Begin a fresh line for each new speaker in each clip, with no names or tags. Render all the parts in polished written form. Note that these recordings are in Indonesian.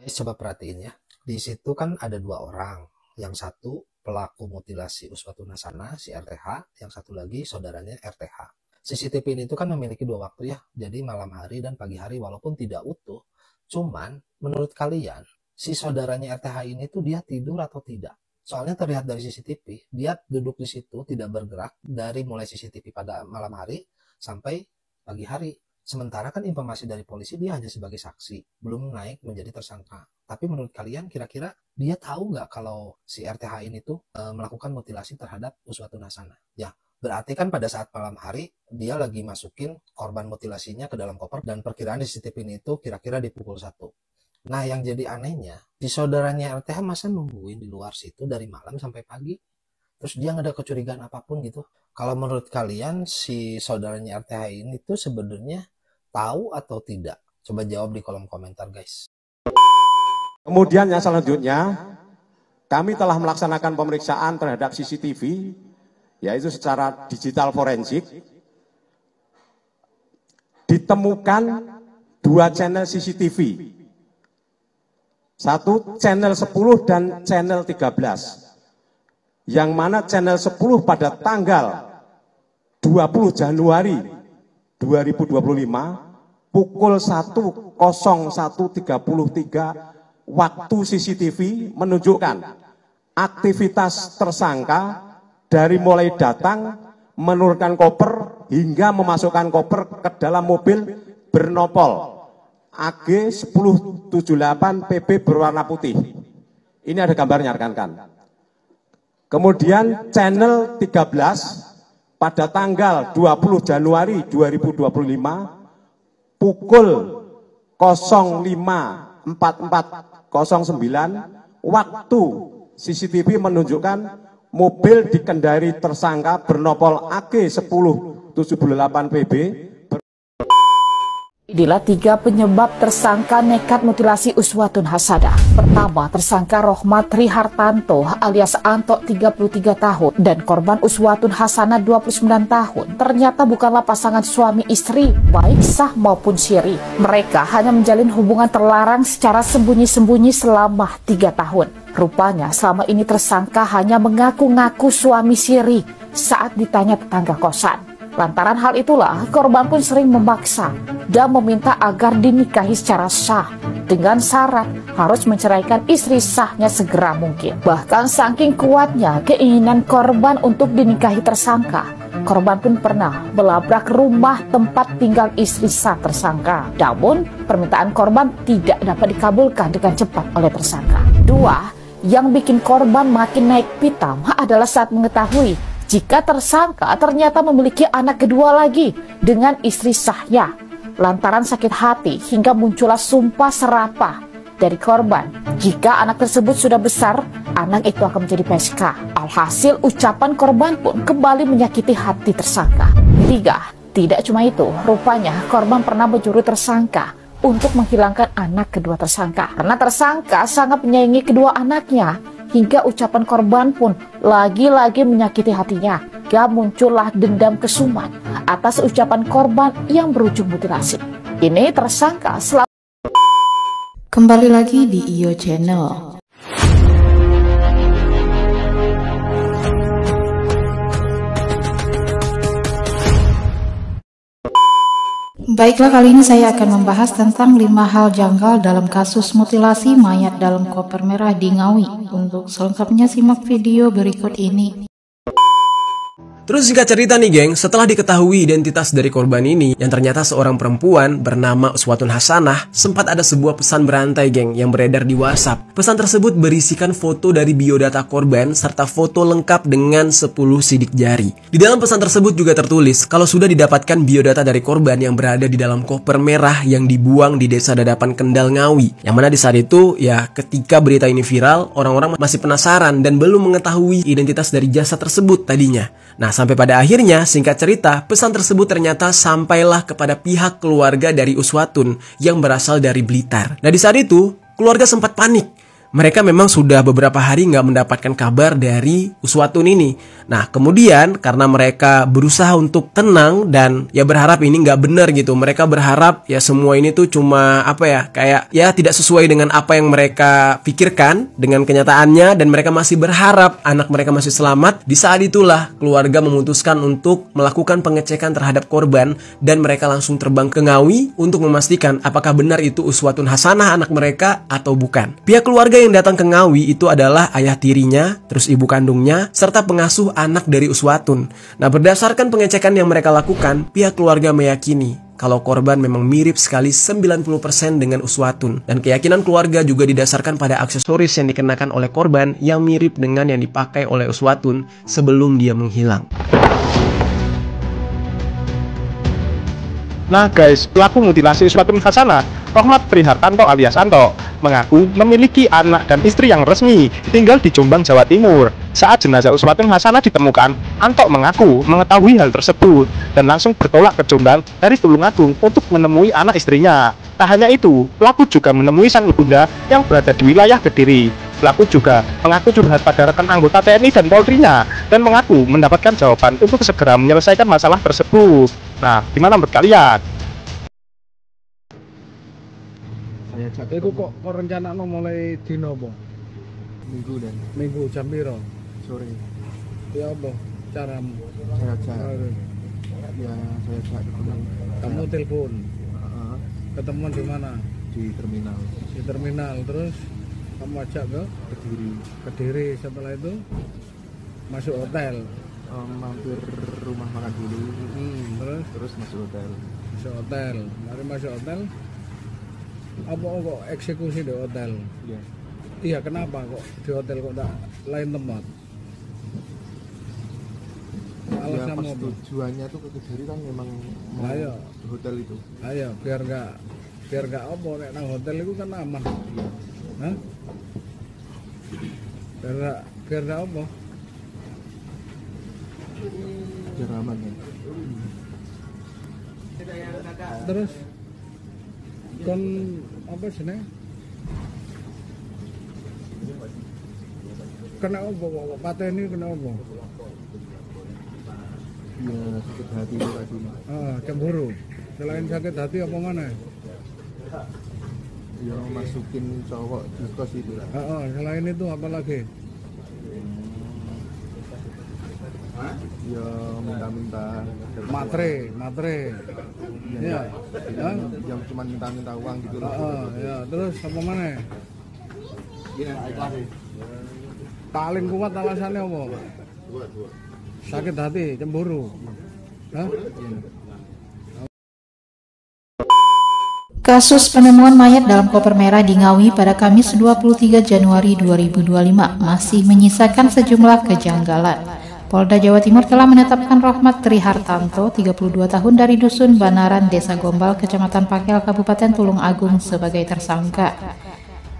Guys, coba perhatiin ya. Di situ kan ada dua orang. Yang satu pelaku mutilasi Uswatun Hasanah, si RTH. Yang satu lagi saudaranya RTH. CCTV ini tuh kan memiliki dua waktu ya. Jadi malam hari dan pagi hari walaupun tidak utuh. Cuman menurut kalian, si saudaranya RTH ini tuh dia tidur atau tidak? Soalnya terlihat dari CCTV, dia duduk di situ tidak bergerak dari mulai CCTV pada malam hari sampai pagi hari. Sementara kan informasi dari polisi dia hanya sebagai saksi, belum naik menjadi tersangka. Tapi menurut kalian kira-kira dia tahu nggak kalau si RTH ini tuh melakukan mutilasi terhadap Uswatun Hasanah? Ya, berarti kan pada saat malam hari dia lagi masukin korban mutilasinya ke dalam koper dan perkiraan di CCTV ini itu kira-kira di pukul 1. Nah, yang jadi anehnya, si saudaranya RTH masa nungguin di luar situ dari malam sampai pagi? Terus dia nggak ada kecurigaan apapun gitu. Kalau menurut kalian si saudaranya RTH ini tuh sebenarnya tahu atau tidak? Coba jawab di kolom komentar, guys.
Kemudian yang selanjutnya, kami telah melaksanakan pemeriksaan terhadap CCTV, yaitu secara digital forensik. Ditemukan 2 channel CCTV. Satu channel 10 dan channel 13. Yang mana channel 10 pada tanggal 20 Januari 2025 pukul 01.33 waktu CCTV menunjukkan aktivitas tersangka dari mulai datang, menurunkan koper hingga memasukkan koper ke dalam mobil bernopol AG 1078 PB berwarna putih. Ini ada gambarnya rekan-rekan. Kemudian channel 13 pada tanggal 20 Januari 2025 pukul 05.4409 waktu CCTV menunjukkan mobil dikendari tersangka bernopol AG 1078 PB.
Inilah 3 penyebab tersangka nekat mutilasi Uswatun Hasanah. Pertama, tersangka Rohmat Trihartanto alias Anto 33 tahun dan korban Uswatun Hasanah 29 tahun ternyata bukanlah pasangan suami istri baik sah maupun syiri. Mereka hanya menjalin hubungan terlarang secara sembunyi-sembunyi selama 3 tahun. Rupanya selama ini tersangka hanya mengaku-ngaku suami syiri saat ditanya tetangga kosan. Lantaran hal itulah, korban pun sering memaksa dan meminta agar dinikahi secara sah dengan syarat harus menceraikan istri sahnya segera mungkin. Bahkan saking kuatnya keinginan korban untuk dinikahi tersangka, korban pun pernah melabrak rumah tempat tinggal istri sah tersangka. Namun, permintaan korban tidak dapat dikabulkan dengan cepat oleh tersangka. 2. Yang bikin korban makin naik pitam adalah saat mengetahui jika tersangka ternyata memiliki anak kedua lagi dengan istri sahnya. Lantaran sakit hati hingga muncullah sumpah serapah dari korban. Jika anak tersebut sudah besar, anak itu akan menjadi PSK. Alhasil ucapan korban pun kembali menyakiti hati tersangka. 3. Tidak cuma itu, rupanya korban pernah mencuri tersangka untuk menghilangkan anak kedua tersangka. Karena tersangka sangat menyayangi kedua anaknya, hingga ucapan korban pun lagi-lagi menyakiti hatinya. Hingga muncullah dendam kesumat atas ucapan korban yang berujung mutilasi. Ini tersangka selalu
kembali lagi di Iyo Channel. Baiklah, kali ini saya akan membahas tentang 5 hal janggal dalam kasus mutilasi mayat dalam koper merah di Ngawi. Untuk selengkapnya simak video berikut ini.
Terus singkat cerita nih geng, setelah diketahui identitas dari korban ini yang ternyata seorang perempuan bernama Uswatun Hasanah, sempat ada sebuah pesan berantai geng yang beredar di WhatsApp. Pesan tersebut berisikan foto dari biodata korban serta foto lengkap dengan 10 sidik jari. Di dalam pesan tersebut juga tertulis kalau sudah didapatkan biodata dari korban yang berada di dalam koper merah yang dibuang di Desa Dadapan Kendal Ngawi. Yang mana di saat itu ya ketika berita ini viral, orang-orang masih penasaran dan belum mengetahui identitas dari jasad tersebut tadinya. Nah, sampai pada akhirnya, singkat cerita, pesan tersebut ternyata sampailah kepada pihak keluarga dari Uswatun yang berasal dari Blitar. Nah, di saat itu, keluarga sempat panik. mereka memang sudah beberapa hari nggak mendapatkan kabar dari Uswatun ini. Nah, kemudian karena mereka berusaha untuk tenang dan ya berharap ini nggak benar gitu. Mereka berharap ya semua ini tuh cuma kayak ya tidak sesuai dengan apa yang mereka pikirkan dengan kenyataannya, dan mereka masih berharap anak mereka masih selamat. Di saat itulah keluarga memutuskan untuk melakukan pengecekan terhadap korban, dan mereka langsung terbang ke Ngawi untuk memastikan apakah benar itu Uswatun Hasanah anak mereka atau bukan. Pihak keluarga yang datang ke Ngawi itu adalah ayah tirinya, terus ibu kandungnya, serta pengasuh anak dari Uswatun. Nah, berdasarkan pengecekan yang mereka lakukan, pihak keluarga meyakini kalau korban memang mirip sekali 90% dengan Uswatun. Dan keyakinan keluarga juga didasarkan pada aksesoris yang dikenakan oleh korban yang mirip dengan yang dipakai oleh Uswatun sebelum dia menghilang.
Nah guys, pelaku mutilasi Uswatun Hasanah, Rohmat Trihartanto alias Anto, mengaku memiliki anak dan istri yang resmi tinggal di Jombang, Jawa Timur. Saat jenazah Uswatun Hasanah ditemukan, Anto mengaku mengetahui hal tersebut dan langsung bertolak ke Jombang dari Tulungagung untuk menemui anak istrinya. Tak hanya itu, pelaku juga menemui sang ibunda yang berada di wilayah Kediri. Pelaku juga mengaku curhat pada rekan anggota TNI dan Polri-nya dan mengaku mendapatkan jawaban untuk segera menyelesaikan masalah tersebut. Nah, gimana menurut kalian?
Iku kok rencana mulai dino apa? Minggu jam piro?
Sore.
Ya apa caramu?
Saya ajak
Kamu telepon. Ketemuan di mana?
Di terminal.
Di terminal, terus kamu ajak ke Kediri. Setelah itu masuk hotel.
Mampir rumah makan dulu. Terus masuk hotel.
Mari masuk hotel. Apa kok eksekusi di hotel?
Iya.
Iya, kenapa kok di hotel kok tak lain tempat? Alasan
pas
apa?
tujuannya tuh ke Kediri kan memang mau
Ayo.
hotel itu.
Ayo, biar nggak apa nek nang hotel itu kan aman. Hah? Biar nggak apa?
Biar aman ya.
Terus kon apa sih nih? Kena apa kok pateni kena apa?
Ya sakit hati itu tadi.
Cemburu. Selain sakit hati apa mana?
Ya masukin cowok di kos itu.
Selain itu apa lagi?
Ya minta-minta
Matre. Ya.
Yang cuma minta-minta uang gitu loh.
Ya, terus apa mana?
Ya ikhlas.
Paling kuat alasannya apa? Sakit hati, cemburu. Hah?
Kasus penemuan mayat dalam koper merah di Ngawi pada Kamis 23 Januari 2025 masih menyisakan sejumlah kejanggalan. Polda Jawa Timur telah menetapkan Rohmat Trihartanto, 32 tahun dari Dusun Banaran, Desa Gombal, Kecamatan Pakel, Kabupaten Tulung Agung sebagai tersangka.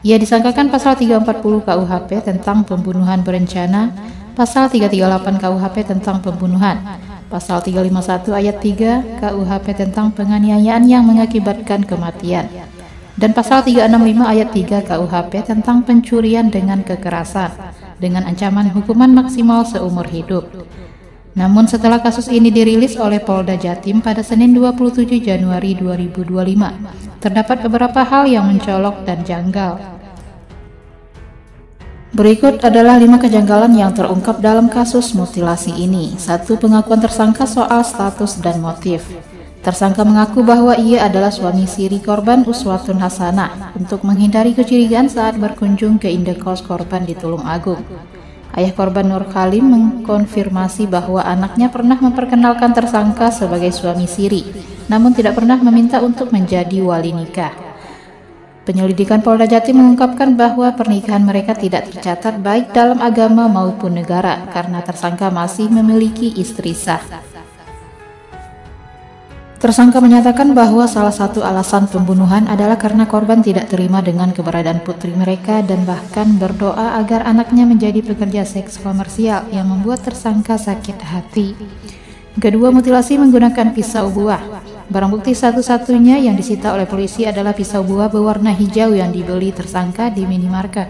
Ia disangkakan pasal 340 KUHP tentang pembunuhan berencana, pasal 338 KUHP tentang pembunuhan, pasal 351 ayat 3 KUHP tentang penganiayaan yang mengakibatkan kematian, dan pasal 365 ayat 3 KUHP tentang pencurian dengan kekerasan dengan ancaman hukuman maksimal seumur hidup. Namun setelah kasus ini dirilis oleh Polda Jatim pada Senin 27 Januari 2025, terdapat beberapa hal yang mencolok dan janggal. Berikut adalah 5 kejanggalan yang terungkap dalam kasus mutilasi ini. 1. Pengakuan tersangka soal status dan motif. Tersangka mengaku bahwa ia adalah suami siri korban Uswatun Hasanah untuk menghindari kecurigaan saat berkunjung ke indekos korban di Tulung Agung. Ayah korban Nur Khalim mengkonfirmasi bahwa anaknya pernah memperkenalkan tersangka sebagai suami siri, namun tidak pernah meminta untuk menjadi wali nikah. Penyelidikan Polda Jatim mengungkapkan bahwa pernikahan mereka tidak tercatat baik dalam agama maupun negara karena tersangka masih memiliki istri sah. Tersangka menyatakan bahwa salah satu alasan pembunuhan adalah karena korban tidak terima dengan keberadaan putri mereka dan bahkan berdoa agar anaknya menjadi pekerja seks komersial yang membuat tersangka sakit hati. Kedua, mutilasi menggunakan pisau buah. Barang bukti satu-satunya yang disita oleh polisi adalah pisau buah berwarna hijau yang dibeli tersangka di minimarket.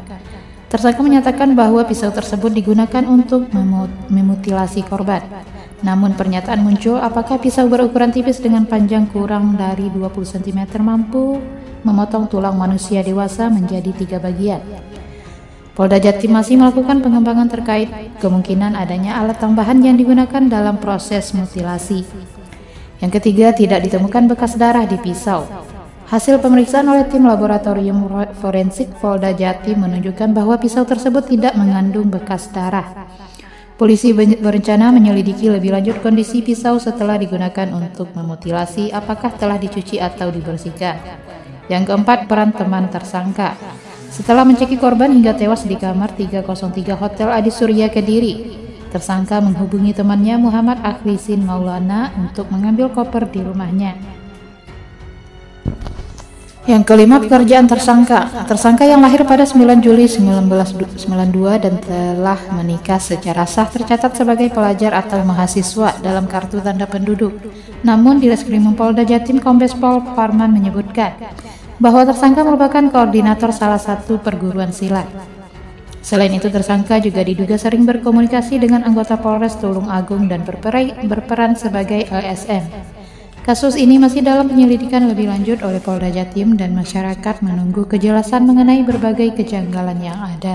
Tersangka menyatakan bahwa pisau tersebut digunakan untuk memutilasi korban. Namun pernyataan muncul apakah pisau berukuran tipis dengan panjang kurang dari 20 cm mampu memotong tulang manusia dewasa menjadi 3 bagian. Polda Jatim masih melakukan pengembangan terkait kemungkinan adanya alat tambahan yang digunakan dalam proses mutilasi. Yang ketiga, tidak ditemukan bekas darah di pisau. Hasil pemeriksaan oleh tim laboratorium forensik Polda Jatim menunjukkan bahwa pisau tersebut tidak mengandung bekas darah. Polisi berencana menyelidiki lebih lanjut kondisi pisau setelah digunakan untuk memutilasi, apakah telah dicuci atau dibersihkan. Yang keempat, peran teman tersangka. Setelah mencekik korban hingga tewas di kamar 303 Hotel Adi Surya Kediri, tersangka menghubungi temannya Muhammad Akhlisin Maulana untuk mengambil koper di rumahnya. Yang kelima, pekerjaan tersangka. Tersangka yang lahir pada 9 Juli 1992 dan telah menikah secara sah tercatat sebagai pelajar atau mahasiswa dalam kartu tanda penduduk. Namun di Reskrimum Polda Jatim Kombes Pol Parman menyebutkan bahwa tersangka merupakan koordinator salah satu perguruan silat. Selain itu, tersangka juga diduga sering berkomunikasi dengan anggota Polres Tulung Agung dan berperan sebagai ASN. Kasus ini masih dalam penyelidikan lebih lanjut oleh Polda Jatim dan masyarakat menunggu kejelasan mengenai berbagai kejanggalan yang ada.